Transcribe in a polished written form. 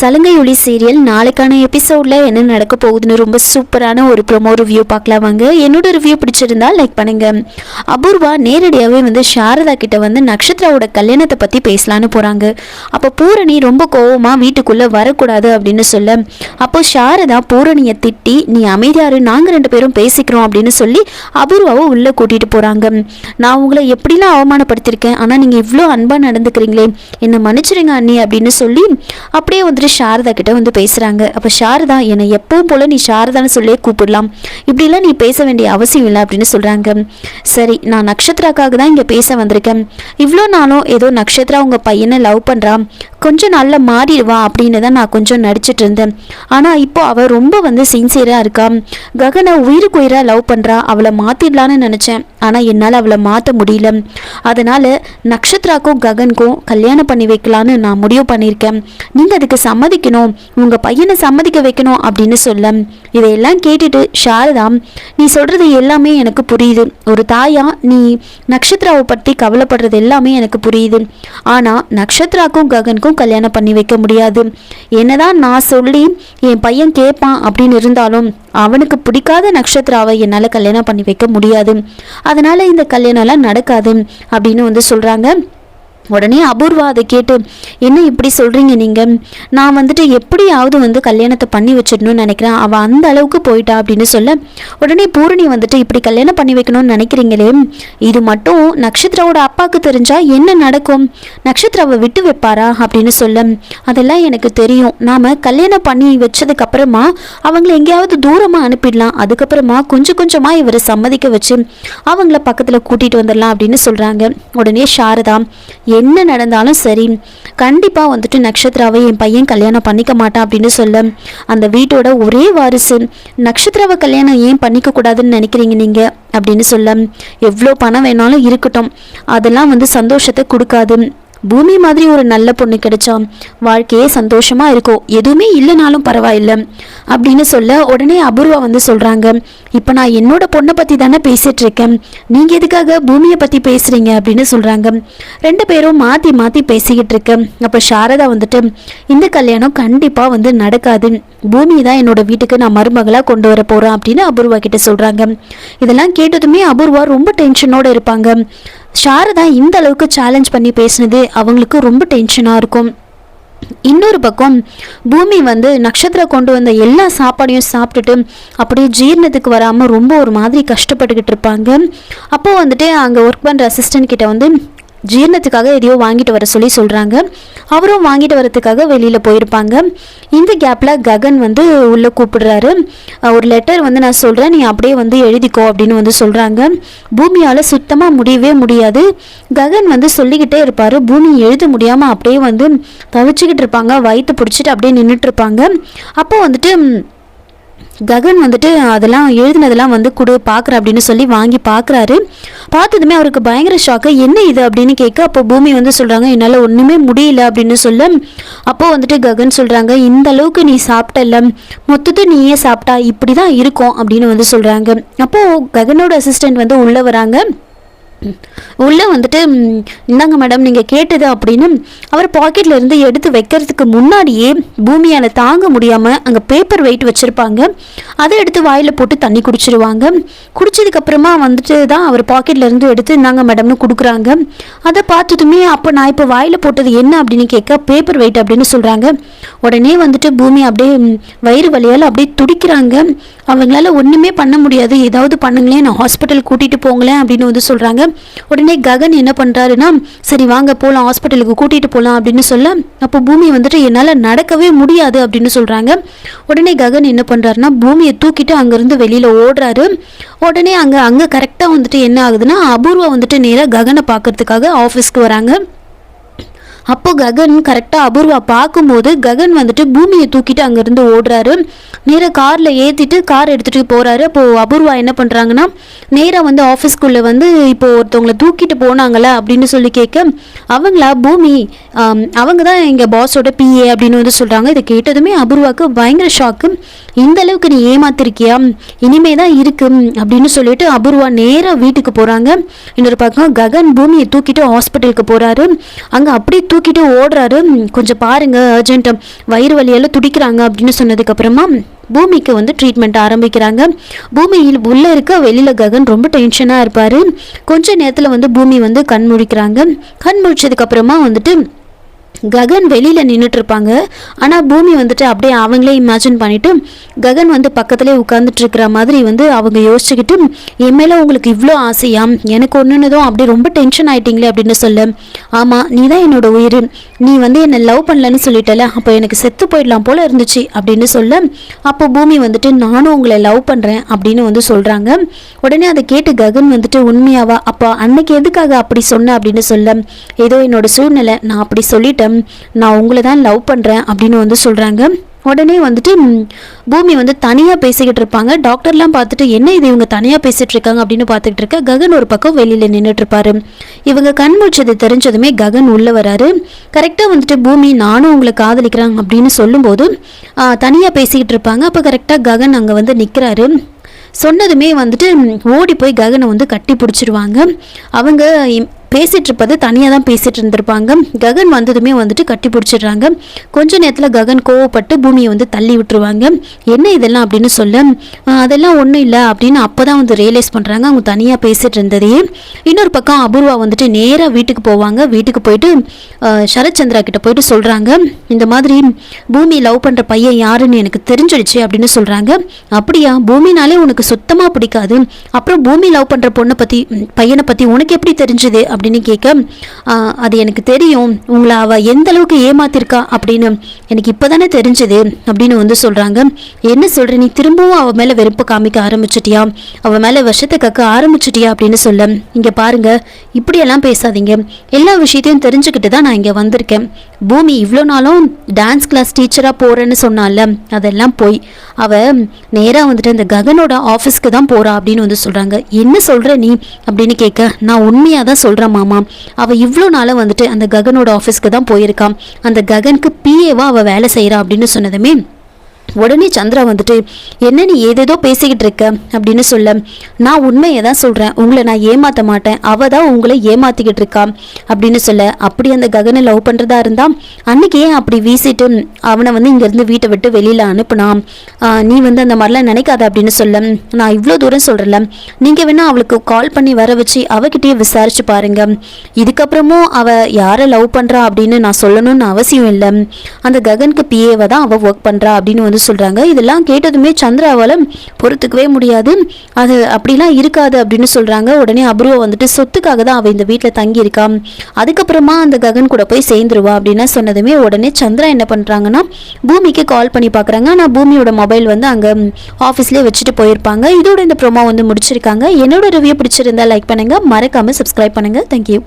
சலங்கை ஒளி சீரியல் நாளைக்கான எபிசோட்ல என்ன நடக்க போகுதுன்னு ரொம்ப சூப்பரான ஒரு ப்ரோமோ ரிவ்யூ பார்க்கலாம் வாங்க. என்னோட ரிவ்யூ பிடிச்சிருந்தா லைக் பண்ணுங்க. அபூர்வா நேரடியாகவே சாரதா கிட்ட நக்ஷத்ராவோட கல்யாணத்தை பத்தி பேசலான்னு போறாங்க. அப்போ பூரணி ரொம்ப கோவமா வீட்டுக்குள்ள வரக்கூடாது அப்படின்னு சொல்ல, அப்போ சாரதா பூரணியை திட்டி நீ அமைதியாரு, நாங்க 2 பேரும் பேசிக்கிறோம் அப்படின்னு சொல்லி அபூர்வாவை உள்ள கூட்டிட்டு போறாங்க. நான் உங்களை எப்படிலாம் அவமானப்படுத்திருக்கேன், ஆனா நீங்க இவ்வளோ அன்பா நடந்துக்கிறீங்களே, என்ன மன்னிச்சிருங்க அண்ணி அப்படின்னு சொல்லி அப்படியே சாரதா கிட்ட பேசுறாங்க. அப்ப சாரதா என்னை எப்பவும் போல நீ சாரதான்னு சொல்லி கூப்பிடலாம், இப்படிலாம் நீ பேச வேண்டிய அவசியம் இல்லை அப்படின்னு சொல்றாங்க. சரி, நான் நக்ஷத்ராக்காக தான் இங்க பேச வந்திருக்கேன். இவ்வளோ நாளும் ஏதோ நக்ஷத்ரா உங்க பையனை லவ் பண்றா, கொஞ்சம் நல்லா மாறிடுவா அப்படின்னு தான் நான் கொஞ்சம் நடிச்சிட்டு இருந்தேன். ஆனா இப்போ அவ ரொம்ப சின்சியரா இருக்கா, ககனை உயிருக்கு உயிரா லவ் பண்றா, அவளை மாத்திடலான்னு நினைச்சேன், ஆனா என்னால் அவளை மாற்ற முடியல. அதனால நக்ஷத்ராக்கும் ககனுக்கும் கல்யாணம் பண்ணி வைக்கலான்னு நான் முடிவு பண்ணியிருக்கேன். நீங்க அதுக்கு சம்மதிக்கணும், உங்க பையனை சம்மதிக்க வைக்கணும் அப்படின்னு சொல்ல, இதையெல்லாம் கேட்டுட்டு சாரதா நீ சொல்றது எல்லாமே எனக்கு புரியுது, ஒரு தாயா நீ நக்ஷத்ராவை பற்றி கவலைப்படுறது எல்லாமே எனக்கு புரியுது. ஆனா நக்ஷத்ராக்கும் ககனுக்கும் கல்யாணம் பண்ணி வைக்க முடியாது. என்னதான் நான் சொல்லி என் பையன் கேட்பான் அப்படின்னு இருந்தாலும் அவனுக்கு பிடிக்காத நக்ஷத்ராவை என்னால் கல்யாணம் பண்ணி வைக்க முடியாது. அதனால இந்த கல்யாணம் எல்லாம் நடக்காது அப்படின்னு சொல்றாங்க. உடனே அபூர்வா அதை கேட்டு என்ன இப்படி சொல்றீங்க நீங்க, நான் எப்படியாவது கல்யாணத்தை பண்ணி வச்சிடணும்னு நினைக்கிறேன், அவ அந்த அளவுக்கு போயிட்டா அப்படின்னு சொல்ல, உடனே பூரணி இப்படி கல்யாணம் பண்ணி வைக்கணும்னு நினைக்கிறீங்களே, இது மட்டும் நக்ஷத்ராவோட அப்பாவுக்கு தெரிஞ்சா என்ன நடக்கும், நக்ஷத்ராவை விட்டு வைப்பாரா அப்படின்னு சொல்ல, அதெல்லாம் எனக்கு தெரியும், நாம கல்யாணம் பண்ணி வச்சதுக்கு அப்புறமா அவங்களை எங்கேயாவது தூரமா அனுப்பிடலாம், அதுக்கப்புறமா கொஞ்சம் கொஞ்சமா இவரை சம்மதிக்க வச்சு அவங்கள பக்கத்துல கூட்டிட்டு வந்துடலாம் அப்படின்னு சொல்றாங்க. உடனே சாரதா என்ன நடந்தாலும் சரி, கண்டிப்பா நக்ஷத்ராவை என் பையன் கல்யாணம் பண்ணிக்க மாட்டான் அப்படின்னு சொல்ல, அந்த வீட்டோட ஒரே வாரிசு நக்ஷத்ராவை கல்யாணம் ஏன் பண்ணிக்க கூடாதுன்னு நினைக்கிறீங்க நீங்க அப்படின்னு சொல்ல, எவ்வளோ பணம் வேணாலும் இருக்கட்டும், அதெல்லாம் சந்தோஷத்தை கொடுக்காது, பூமி மாதிரி ஒரு நல்ல பொண்ணு கிடைச்சா வாழ்க்கையே சந்தோஷமா இருக்கும், எதுவுமே இல்லைனாலும் பரவாயில்லை அப்படின்னு சொல்ல, உடனே அபூர்வா சொல்றாங்க, இப்ப நான் என்னோட பொண்ணை பத்தி தானே பேசிட்டு இருக்கேன், நீங்க எதுக்காக பூமியை பத்தி பேசுறீங்க அப்படின்னு சொல்றாங்க. 2 பேரும் மாத்தி மாத்தி பேசிக்கிட்டு இருக்க. அப்ப சாரதா இந்த கல்யாணம் கண்டிப்பா நடக்காது, பூமி தான் என்னோட வீட்டுக்கு நான் மருமகளா கொண்டு வர போறேன் அப்படின்னு அபூர்வா கிட்ட சொல்றாங்க. இதெல்லாம் கேட்டதுமே அபூர்வா ரொம்ப டென்ஷனோட இருப்பாங்க. சாரதா இந்த அளவுக்கு சேலஞ்ச் பண்ணி பேசினது அவங்களுக்கு ரொம்ப டென்ஷனா இருக்கும். இன்னொரு பக்கம் பூமி நக்ஷத்ரா கொண்டு வந்த எல்லா சாப்பாடையும் சாப்பிட்டுட்டு அப்படியே ஜீரணத்துக்கு வராம ரொம்ப ஒரு மாதிரி கஷ்டப்பட்டுக்கிட்டு இருப்பாங்க. அப்போ அங்க ஒர்க் பண்ற அசிஸ்டன்ட் கிட்ட ஜீரணத்துக்காக எதையோ வாங்கிட்டு வர சொல்லி சொல்றாங்க. அவரும் வாங்கிட்டு வரதுக்காக வெளியில போயிருப்பாங்க. இந்த கேப்ல ககன் உள்ள கூப்பிடுறாரு. ஒரு லெட்டர் நான் சொல்றேன், நீ அப்படியே எழுதிக்கோ அப்படின்னு சொல்றாங்க. பூமியால சுத்தமா முடியவே முடியாது. ககன் சொல்லிக்கிட்டே இருப்பாரு, பூமி எழுத முடியாம அப்படியே தவிச்சுக்கிட்டு இருப்பாங்க, வயிற்று பிடிச்சிட்டு அப்படியே நின்றுட்டு இருப்பாங்க. அப்போ ககன் அதெல்லாம் எழுதினதெல்லாம் கொடு பார்க்குற அப்படின்னு சொல்லி வாங்கி பார்க்குறாரு. பார்த்ததுமே அவருக்கு பயங்கர ஷாக்கு, என்ன இது அப்படின்னு கேட்க, அப்போ பூமி சொல்கிறாங்க என்னால் ஒன்றுமே முடியல அப்படின்னு சொல்ல, அப்போ ககன் சொல்கிறாங்க இந்த அளவுக்கு நீ சாப்பிட்டல, மொத்தத்தை நீயே சாப்பிட்டா இப்படி தான் இருக்கும் அப்படின்னு சொல்கிறாங்க. அப்போது ககனோட அசிஸ்டன்ட் உள்ளே வராங்க. உள்ள இந்தாங்க மேடம் நீங்கள் கேட்டது அப்படின்னு அவர் பாக்கெட்ல இருந்து எடுத்து வைக்கிறதுக்கு முன்னாடியே பூமியால் தாங்க முடியாமல் அங்கே பேப்பர் வெயிட் வச்சுருப்பாங்க, அதை எடுத்து வாயில் போட்டு தண்ணி குடிச்சிருவாங்க. குடிச்சதுக்கப்புறமா தான் அவர் பாக்கெட்ல இருந்து எடுத்து இந்தாங்க மேடம்னு கொடுக்குறாங்க. அதை பார்த்ததுமே அப்போ நான் இப்போ வாயில் போட்டது என்ன அப்படின்னு கேட்க, பேப்பர் வெயிட் அப்படின்னு சொல்கிறாங்க. உடனே பூமி அப்படியே வயிறு வலியால் அப்படியே துடிக்கிறாங்க. அவங்களால ஒன்றுமே பண்ண முடியாது, ஏதாவது பண்ணுங்களேன், நான் ஹாஸ்பிட்டல் கூட்டிகிட்டு போங்களேன் அப்படின்னு சொல்கிறாங்க. உடனே ககன் என்ன பண்ணுறாருன்னா, சரி வாங்க போகலாம், ஹாஸ்பிட்டலுக்கு கூட்டிகிட்டு போகலாம் அப்படின்னு சொல்ல, அப்போ பூமி என்னால் நடக்கவே முடியாது அப்படின்னு சொல்கிறாங்க. உடனே ககன் என்ன பண்ணுறாருன்னா பூமியை தூக்கிட்டு அங்கேருந்து வெளியில் ஓடுறாரு. உடனே அங்கே கரெக்டாக என்ன ஆகுதுன்னா அபூர்வா நேராக ககனை பார்க்கறதுக்காக ஆஃபீஸ்க்கு வராங்க. அப்போ ககன் கரெக்டாக அபூர்வா பார்க்கும்போது ககன் பூமியை தூக்கிட்டு அங்கேருந்து ஓடுறாரு. நேராக காரில் ஏற்றிட்டு கார் எடுத்துகிட்டு போகிறாரு. அப்போது அபூர்வா என்ன பண்ணுறாங்கன்னா நேராக ஆஃபீஸ்க்குள்ளே இப்போ ஒருத்தவங்களை தூக்கிட்டு போனாங்களே அப்படின்னு சொல்லி கேட்க, அவங்களா பூமி அவங்க தான் எங்கள் பாஸோட பிஏ அப்படின்னு சொல்கிறாங்க. இதை கேட்டதுமே அபூர்வாவுக்கு பயங்கர ஷாக்கு, இந்த அளவுக்கு நீ ஏமாத்திருக்கியா, இனிமே தான் இருக்கு அப்படின்னு சொல்லிட்டு அபூர்வா நேராக வீட்டுக்கு போகிறாங்க. இன்னொரு பக்கம் ககன் பூமியை தூக்கிட்டு ஹாஸ்பிட்டலுக்கு போகிறாரு. அங்கே அப்படியே தூக்கிட்டு ஓடுறாரு. கொஞ்சம் பாருங்க அர்ஜென்ட், வயிறு வலியால் துடிக்கிறாங்க அப்படின்னு சொன்னதுக்கப்புறமா பூமிக்கு வந்து ட்ரீட்மெண்ட் ஆரம்பிக்கிறாங்க. பூமியில் உள்ளே இருக்க வெளியில் ககன் ரொம்ப டென்ஷனாக இருப்பார். கொஞ்ச நேரத்தில் வந்து பூமி வந்து கண் முழிக்கிறாங்க. கண் முழிச்சதுக்கப்புறமா வந்துட்டு ககன் வெளியில் நின்றுட்டு இருப்பாங்க. ஆனால் பூமி வந்துட்டு அப்படியே அவங்களே இமேஜின் பண்ணிவிட்டு ககன் வந்து பக்கத்துலேயே உட்காந்துட்டு இருக்கிற மாதிரி வந்து அவங்க யோசிச்சுக்கிட்டு, என் மேலே உங்களுக்கு இவ்வளோ ஆசையா, எனக்கு ஒன்றுனதும் அப்படியே ரொம்ப டென்ஷன் ஆகிட்டீங்களே அப்படின்னு சொல்ல, ஆமாம் நீ தான் என்னோட உயிர், நீ வந்து என்னை லவ் பண்ணலன்னு சொல்லிட்டல, அப்போ எனக்கு செத்து போயிடலாம் போல இருந்துச்சு அப்படின்னு சொல்ல, அப்போ பூமி வந்துட்டு நானும் உங்களை லவ் பண்ணுறேன் அப்படின்னு வந்து சொல்கிறாங்க. உடனே அதை கேட்டு ககன் வந்துட்டு உண்மையாவா, அப்போ அன்னைக்கு எதுக்காக அப்படி சொன்ன அப்படின்னு சொல்ல, ஏதோ என்னோட சூழ்நிலை, நான் அப்படி சொல்லிட்டேன், நான் உங்களை தான் லவ் பண்ணுறேன் அப்படின்னு வந்து சொல்கிறாங்க. உடனே வந்துட்டு பூமி வந்து தனியாக பேசிக்கிட்டு இருப்பாங்க. டாக்டர்லாம் பார்த்துட்டு என்ன இது இவங்க தனியாக பேசிகிட்டு இருக்காங்க அப்படின்னு பார்த்துக்கிட்டு இருக்க ககன் ஒரு பக்கம் வெளியில் நின்றுட்டு இருப்பாரு. இவங்க கண் முழிச்சது தெரிஞ்சதுமே ககன் உள்ளே வராரு. கரெக்டாக வந்துட்டு பூமி நானும் உங்களை காதலிக்கிறேன் அப்படின்னு சொல்லும்போது தனியாக பேசிக்கிட்டு இருப்பாங்க. அப்போ கரெக்டாக ககன் அங்கே வந்து நிற்கிறாரு. சொன்னதுமே வந்துட்டு ஓடி போய் ககனை வந்து கட்டி பிடிச்சிருவாங்க. அவங்க பேசிகிட்டு இருப்பது தனியாக தான் பேசிகிட்டு இருந்திருப்பாங்க. ககன் வந்ததுமே வந்துட்டு கட்டி பிடிச்சிடுறாங்க. கொஞ்ச நேரத்தில் ககன் கோவப்பட்டு பூமியை வந்து தள்ளி விட்டுருவாங்க. என்ன இதெல்லாம் அப்படின்னு சொல்ல, அதெல்லாம் ஒன்றும் இல்லை அப்படின்னு அப்போ தான் வந்து ரியலைஸ் பண்ணுறாங்க அவங்க தனியாக பேசிகிட்டு இருந்ததையே. இன்னொரு பக்கம் அபூர்வா வந்துட்டு நேராக வீட்டுக்கு போவாங்க. வீட்டுக்கு போயிட்டு சரத்சந்திரா கிட்ட போயிட்டு சொல்கிறாங்க, இந்த மாதிரி பூமி லவ் பண்ணுற பையன் யாருன்னு எனக்கு தெரிஞ்சிடுச்சு அப்படின்னு சொல்கிறாங்க. அப்படியா, பூமினாலே உனக்கு சுத்தமாக பிடிக்காது, அப்புறம் பூமி லவ் பண்ணுற பையனை பற்றி உனக்கு எப்படி தெரிஞ்சுது அப்படின்னு கேட்க, அது எனக்கு தெரியும், உங்களை அவள் எந்த அளவுக்கு ஏமாத்திருக்கா அப்படின்னு எனக்கு இப்போ தானே தெரிஞ்சுது அப்படின்னு வந்து சொல்கிறாங்க. என்ன சொல்கிற, நீ திரும்பவும் அவள் மேலே வெறுப்பு காமிக்க ஆரம்பிச்சிட்டியா, அவள் மேலே விஷத்தை கக்க ஆரம்பிச்சிட்டியா அப்படின்னு சொல்ல, இங்கே பாருங்க இப்படியெல்லாம் பேசாதீங்க, எல்லா விஷயத்தையும் தெரிஞ்சுக்கிட்டு தான் நான் இங்கே வந்திருக்கேன். பூமி இவ்வளோ நாளும் டான்ஸ் கிளாஸ் டீச்சராக போகிறேன்னு சொன்னால, அதெல்லாம் போய் அவள் நேராக வந்துட்டு அந்த ககனோட ஆஃபீஸ்க்கு தான் போகிறா அப்படின்னு வந்து சொல்கிறாங்க. என்ன சொல்கிற நீ அப்படின்னு கேட்க, நான் உண்மையாக தான் சொல்கிறேன் மாமா, அவள் இவ்வளோ நாளாக வந்துட்டு அந்த ககனோட ஆஃபீஸ்க்கு தான் போயிருக்கான், அந்த ககனுக்கு பிஏவா அவள் வேலை செய்கிறா அப்படின்னு சொன்னதுமே உடனே சந்திரா வந்துட்டு என்ன நீ ஏதேதோ பேசிக்கிட்டு இருக்க அப்படின்னு சொல்ல, நான் உண்மையை தான் சொல்கிறேன், உங்களை நான் ஏமாற்ற மாட்டேன், அவள் தான் உங்களை ஏமாற்றிக்கிட்டு இருக்கா அப்படின்னு சொல்ல, அப்படி அந்த ககனை லவ் பண்ணுறதா இருந்தா அன்னைக்கு ஏன் அப்படி வீசிட்டு அவனை வந்து இங்கேருந்து வீட்டை விட்டு வெளியில் அனுப்புனான், நீ வந்து அந்த மாதிரிலாம் நினைக்காத அப்படின்னு சொல்ல, நான் இவ்வளோ தூரம் சொல்கிறல, நீங்கள் வேணா அவளுக்கு கால் பண்ணி வர வச்சு அவகிட்டயே விசாரிச்சு பாருங்க, இதுக்கப்புறமும் அவள் யாரை லவ் பண்ணுறா அப்படின்னு நான் சொல்லணும்னு அவசியம் இல்லை, அந்த ககனுக்கு பிஏவை தான் அவள் ஒர்க் பண்ணுறா அப்படின்னு வந்து சொல்றாங்க. இதெல்லாம் கேட்டதுமே சந்திராவால பொறுத்துக்கவே முடியாது, அது அப்படிலாம் இருக்காது அப்படின்னு சொல்றாங்க. உடனே அபூர்வா வந்துட்டு சொத்துக்காக தான் அவ இந்த வீட்டில் தங்கி இருக்கா, அதுக்கப்புறமா அந்த ககன் கூட போய் சேர்ந்துருவா அப்படின்னு சொன்னதுமே உடனே சந்திரா என்ன பண்றாங்கன்னா பூமிக்கு கால் பண்ணி பார்க்குறாங்க. ஆனால் பூமியோட மொபைல் வந்து அங்கே ஆஃபீஸ்லேயே வச்சுட்டு போயிருப்பாங்க. இதோட இந்த ப்ரோமோ வந்து முடிச்சிருக்காங்க. என்னோட ரிவ்யூ பிடிச்சிருந்தா லைக் பண்ணுங்க, மறக்காம சப்ஸ்கிரைப் பண்ணுங்க. தேங்க்யூ.